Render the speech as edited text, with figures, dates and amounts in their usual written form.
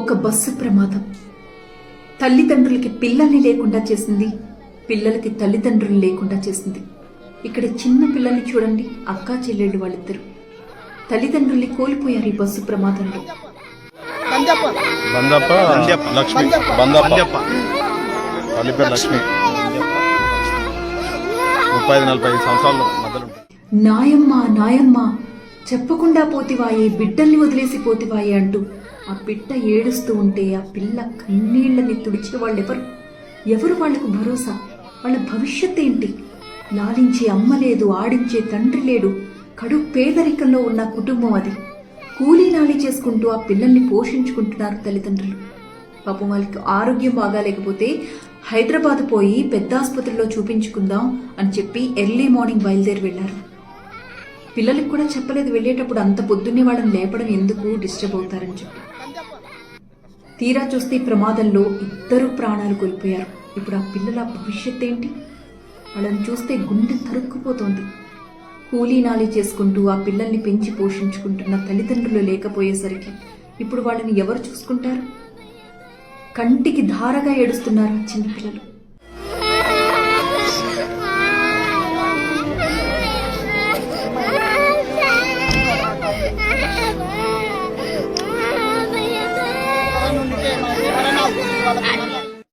ఒక బస్సు ప్రమాదం తల్లిదండ్రులకి పిల్లల్ని లేకుండా చేసింది, పిల్లలకి తల్లిదండ్రులు లేకుండా చేసింది. ఇక్కడ చిన్న పిల్లల్ని చూడండి, అక్కా చెల్లెళ్ళు వాళ్ళిద్దరు తల్లిదండ్రుల్ని కోల్పోయారు ఈ బస్సు ప్రమాదంలో. నాయమ్మ నాయమ్మ చెప్పకుండా పోతివాయే, బిడ్డల్ని వదిలేసి పోతివాయే అంటూ ఆ బిడ్డ ఏడుస్తూ ఉంటే ఆ పిల్ల కన్నీళ్లని తుడిచే వాళ్ళెవరు? ఎవరు వాళ్లకు భరోసా? వాళ్ళ భవిష్యత్ ఏంటి? లాలించే అమ్మ లేదు, ఆడించే తండ్రి లేడు, కడు పేదరికంలో ఉన్న కుటుంబం అది. కూలీ నాలి చేసుకుంటూ ఆ పిల్లల్ని పోషించుకుంటున్నారు తల్లిదండ్రులు. పాపం వాళ్ళకి ఆరోగ్యం బాగాలేకపోతే హైదరాబాద్ పోయి పెద్ద ఆసుపత్రిలో చూపించుకుందాం అని చెప్పి ఎర్లీ మార్నింగ్ బయలుదేరి వెళ్లారు. పిల్లలకు కూడా చెప్పలేదు వెళ్ళేటప్పుడు, అంత పొద్దున్నే వాళ్ళని లేపడం ఎందుకు, డిస్టర్బ్ అవుతారని చెప్పి. తీరా చూస్తే ప్రమాదంలో ఇద్దరు ప్రాణాలు కోల్పోయారు. ఇప్పుడు ఆ పిల్లల భవిష్యత్ ఏంటి? వాళ్ళని చూస్తే గుండె తరుక్కుపోతోంది. కూలీ నాలి చేసుకుంటూ ఆ పిల్లల్ని పెంచి పోషించుకుంటున్న తల్లిదండ్రులు లేకపోయేసరికి ఇప్పుడు వాళ్ళని ఎవరు చూసుకుంటారు? కంటికి ధారగా ఏడుస్తున్నారు చిన్నపిల్లలు.